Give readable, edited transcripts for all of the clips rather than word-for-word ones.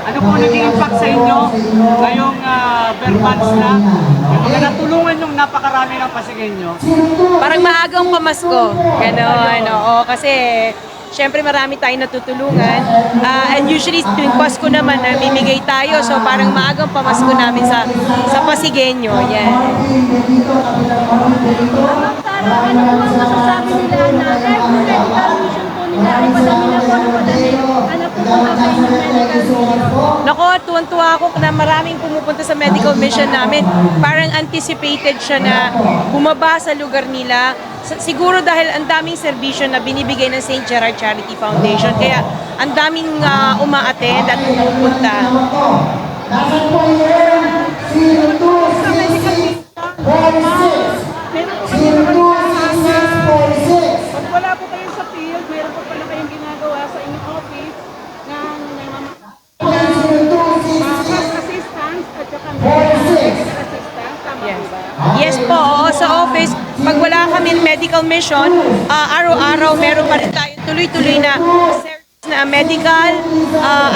Ano po naging impact sa inyo ngayong bare months na? Yung mga natulungan yung napakarami ng Pasigueño. Parang maagang pamasko. Ganon, oo. Kasi, syempre marami tayong natutulungan. And usually, tuwing Pasko naman, namimigay tayo. So, parang maagang pamasko namin sa Pasigueño. Yan. Para ano po ang masasabi nila na kahit yung medical mission po nila ay padami na po ng padami. Ano po kung sa inyong medical mission? Nako, tuwan-tuwa ako na maraming pumupunta sa medical mission namin. Parang anticipated siya na bumaba sa lugar nila. Siguro dahil ang daming serbisyo na binibigay ng St. Gerard Charity Foundation. Kaya ang daming uma-attend at pumupunta. Sa medical mission, meron po kayo naman pag wala po kayo sa field, meron po pala kayong ginagawa sa inyong office ng cash assistance at saka medical assistance. Tama Yes. po ba? Yes po, oo, sa office. Pag wala kami medical mission, araw-araw meron pa rin tayo tuloy-tuloy na service na medical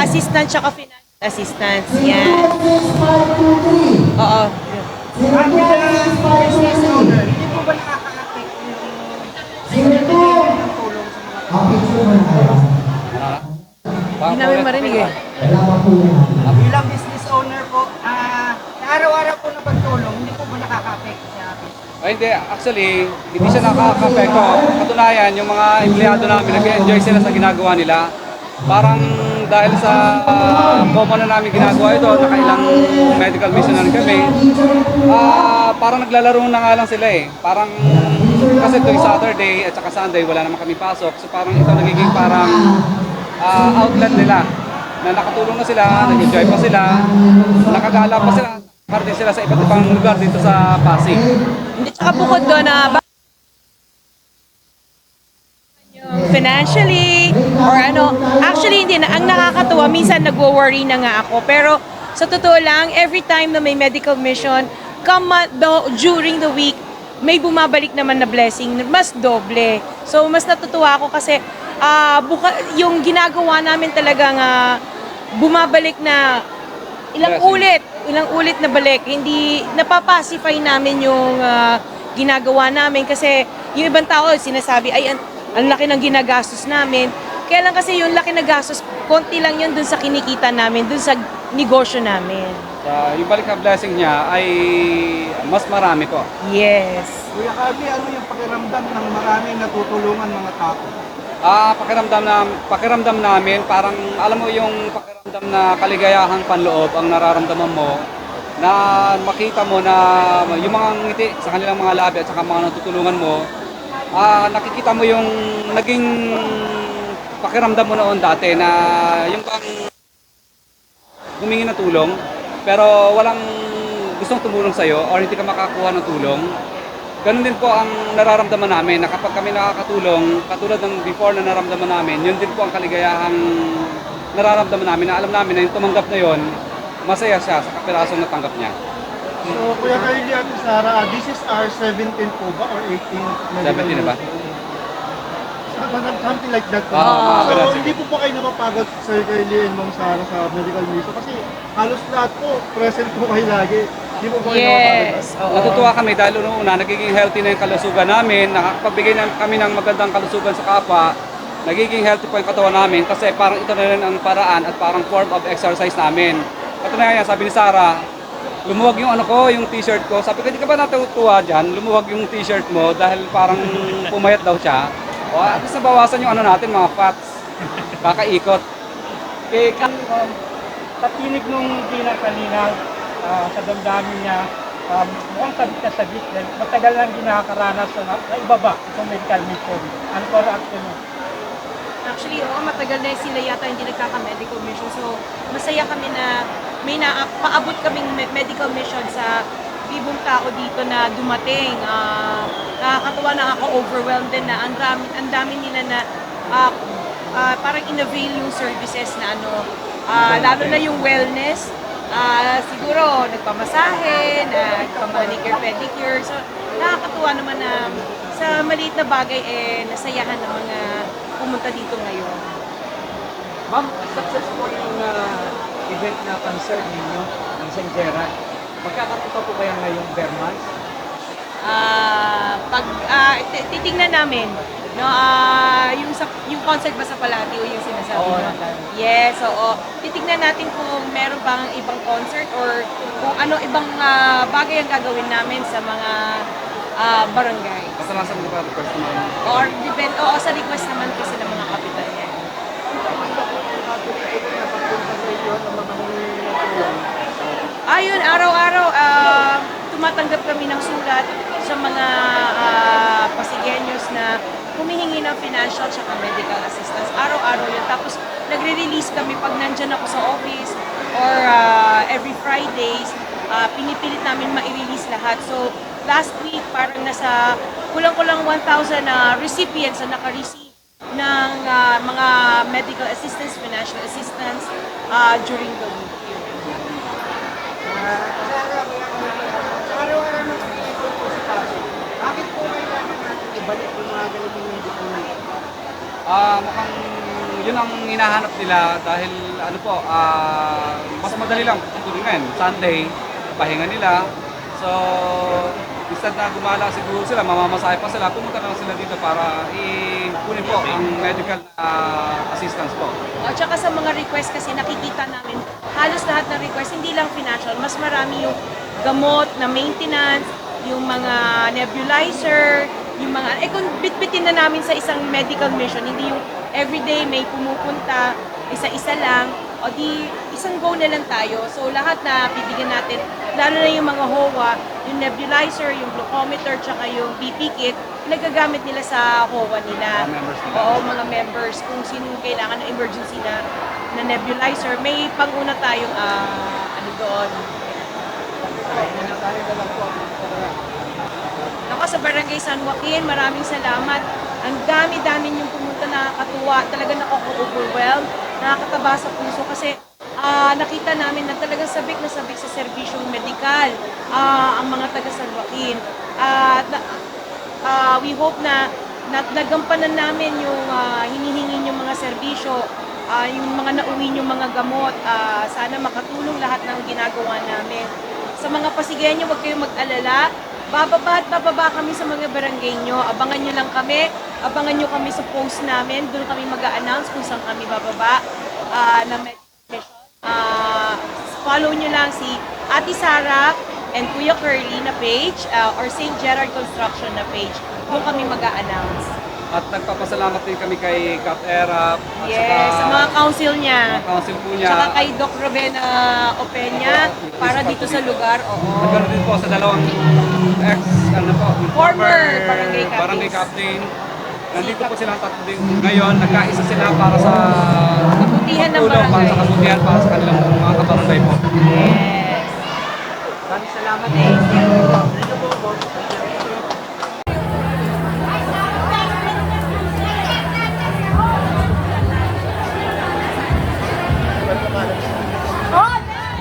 assistance tsaka financial assistance. Yan. Oo. Ang business owner, hindi po ba nakaka-affect yung binibigay ng tulong sa mga Hindi namin marinig eh. bilang business owner po, sa araw-araw po na pagtulong, hindi po ba nakaka-affect sa business? Ay, hindi. Actually, hindi siya nakaka-apekto. Katunayan, yung mga empleyado namin, nag-enjoy sila sa ginagawa nila. Parang dahil sa common na namin ginagawa ito, nakailang medical mission na rin kami, parang naglalaro na nga lang sila eh. Parang, kasi tuwing Saturday at saka Sunday, wala naman kami pasok. So parang ito nagiging parang outlet nila. Na nakatulong na sila, nag-enjoy pa sila, nakagala pa sila. Nakarating sila sa iba't ibang lugar dito sa Pasig. Hindi, tsaka bukod doon na financially or ano, actually hindi na, ang nakakatuwa, minsan nagwo-worry na nga ako, pero sa totoo lang, every time na may medical mission, during the week, may bumabalik naman na blessing, mas doble. So, mas natutuwa ako kasi yung ginagawa namin talagang bumabalik na ilang ulit na balik. Hindi napapacify namin yung ginagawa namin kasi yung ibang tao sinasabi ay ang laki ng ginagastos namin. Kaya lang kasi yung laki ng gastos, konti lang yun dun sa kinikita namin, dun sa negosyo namin. Yung balik na blessing niya ay mas marami po. Yes. Kuya Carly, ano yung pakiramdam ng maraming natutulungan mga tao? Pakiramdam namin, parang alam mo yung pakiramdam na kaligayahang panloob ang nararamdaman mo na makita mo na yung mga ngiti sa kanilang mga labi at saka mga natutulungan mo, nakikita mo yung naging pakiramdam mo noon dati na yung bang humingi ng tulong pero walang gustong tumulong sa'yo or hindi ka makakuha ng tulong. Ganun din po ang nararamdaman namin na kapag kami nakakatulong, katulad ng before na nararamdaman namin, yun din po ang kaligayahang nararamdaman namin na alam namin na yung tumanggap na yun, masaya siya sa kapirasong natanggap niya. So, Kuya Carly at Sarah, this is our 17 po ba or 18? 17 na ba? Something like that po. ganun. So, hindi po pa kayo napapagod, Sir Carly and Ma'am Sarah sa medical mission kasi halos lahat po, present po kayo lagi. Hindi po kayo napapagod. Yes. Oo. Natutuwa kami dahil noong una, nagiging healthy na yung kalusugan namin, nakakapagbigay na kami ng magandang kalusugan sa kapwa, nagiging healthy po yung katawan namin kasi parang ito na rin ang paraan at parang form of exercise namin. Katunayan, sabi ni Sarah, lumuwag yung yung t-shirt ko. Sabi ko, hindi ka ba natutuwa dyan? Lumuwag yung t-shirt mo dahil parang pumayat daw siya. O, at least nabawasan yung natin, mga fats. Kakaikot. Sa tinig nung Gina kanina, sa damdamin niya, mukhang sabit na sabit din. Matagal lang din nakakaranas na ibaba itong medical mission. Ano po reaction mo? Actually, oo, matagal na sila yata hindi nagkaka-medical mission. So, masaya kami na may paabot kaming medical mission sa ibang tao dito na dumating. Nakakatuwa na ako, overwhelmed din na ang dami nila na parang in-avail yung services na lalo na yung wellness. Siguro nagpamasahe, nagpamanicure, pedicure. So, nakakatuwa naman na sa maliit na bagay nasayahan ng mga pumunta dito ngayon. Ma'am, successful yung event na concert ninyo ng St. Gerard. Magkakaroon pa po kaya ngayong Berman? Titingnan namin. No, yung concert ba sa Palatio yung sinasabi Oo, mo? nandun. Yes, oo. Titingnan natin kung meron pang ibang concert or kung ano ibang bagay ang gagawin namin sa mga barangay. Kasalasan ko pa request naman. Or depend, oo, sa request naman kasi ng mga kapitan niya. Ayun, araw-araw, tumatanggap kami ng sulat sa mga Pasigueños na humihingi ng financial at medical assistance. Araw-araw yun. Tapos, nagre-release kami pag nandyan ako sa office or every Fridays, pinipilit namin ma-release lahat. So, last week, parang nasa kulang-kulang 1,000 recipients na naka-receive ng mga medical assistance, financial assistance during the week. Araw-araw ng ipon po si Pasig. Bakit po kailangan natin ibalik yung mga ganitong medical need? Mukhang yun ang hinahanap nila dahil ano po, mas madali lang tuloy ngayon. Sunday, pahinga nila. So, instead na gumala siguro sila, mamamasahe pa sila, pumunta na lang sila dito para kunin po ang medical assistance po. At saka sa mga request kasi nakikita namin, halos lahat ng request, hindi lang financial, mas marami yung gamot na maintenance, yung mga nebulizer, yung mga, kung bitbitin na namin sa isang medical mission, hindi yung everyday may pumupunta, isa-isa lang, o di isang go na lang tayo. So lahat na bibigyan natin, lalo na yung mga HOA, yung nebulizer, yung glucometer, tsaka yung BP kit, nagagamit nila sa HOA nila. Mga members nila. Oo, mga members, kung sino kailangan ng emergency na nebulizer, may panguna tayong ano doon. Ako sa Barangay San Joaquin, maraming salamat. Ang dami-dami niyong pumunta, nakakatuwa, talaga nakaka-overwhelm, nakakataba sa puso kasi nakita namin na talagang sabik na sabik sa serbisyong medikal ang mga taga San Joaquin. We hope na nagampanan namin yung hinihingi yung mga serbisyo, yung mga nauwi yung mga gamot. Sana makatulong lahat ng ginagawa namin. Sa mga Pasigueño, huwag kayong mag-alala. Bababa at bababa kami sa mga barangay nyo. Abangan nyo lang kami. Abangan nyo kami sa post namin. Doon kami mag-a-announce kung saan kami bababa na mission. Follow nyo lang si Ate Sarah and Kuya Curly na page or St. Gerard Construction na page. Doon kami mag-a-announce. At nagpapasalamat din kami kay Cap Erap at Yes, sa mga council niya. mga council po niya. Tsaka kay Doc Rovena Opeña para dito sa lugar. Oo. Nagkaroon din po sa dalawang Former barangay captains. barangay captain. Nandito po silang tatlo din. Ngayon, nagkaisa sila para sa Kabutihan ng pagtulong, para barangay. sa kabutihan, para sa kanilang mga kabarangay po. Yes. Maraming salamat. Thank you. Thank you po, boss.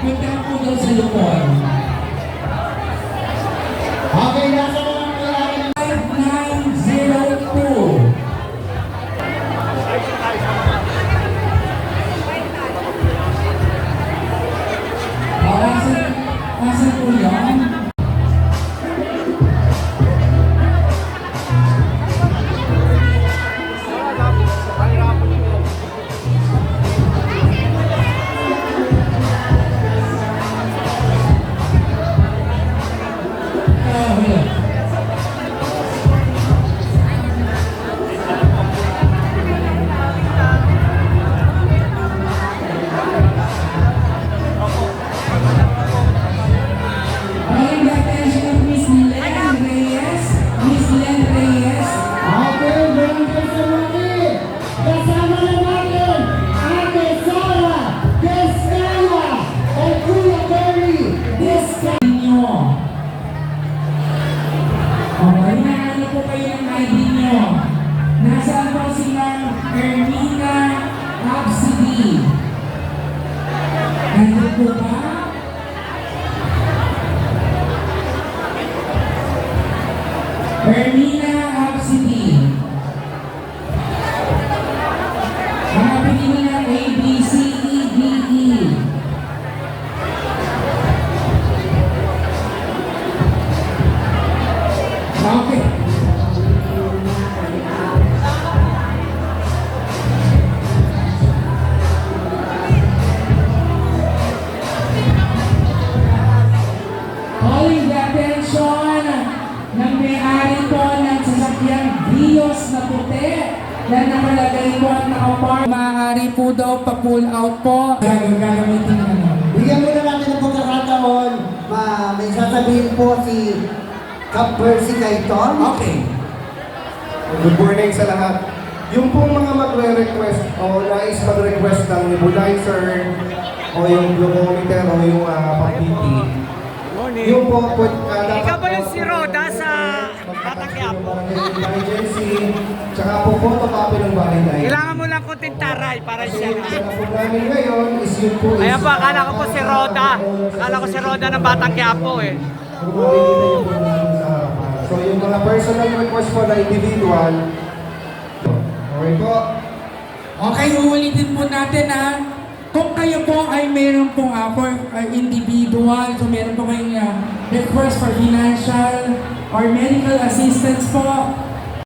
Punta po daw sa lupon. Okay, nasa na lang kailangan ng 5902. Asan po yan? Nasaan po si Ma'am Ermina Absidi? Nandun po ba? Ermina Absidi. Mga pinili ng A, B, C, E, D, E. nakalagay po at naka-park. Maaari po daw pa-pull out po. Gagamitin ano. Bigyan muna natin ng pagkakataon. May sasabihin po si Cap Percy kay Tom. Okay. Good morning sa lahat. Yung pong mga magre-request o nais mag-request ng nebulizer o yung glucometer o yung pang-PT. Yung po, Ikaw ba yung si Roda sa Batang Quiapo? Emergency, tsaka po photocopy ng bahay. Kailangan mo lang konting taray para siya. Ang po namin ngayon is yun po Ayan po, akala ko po si Roda. Akala ko si Roda ng Batang Quiapo eh. So yung mga personal request po na individual, okay po. Okay, uulitin po natin ha. Kung kayo po ay meron pong for individual, so meron po kayong request for financial or medical assistance po,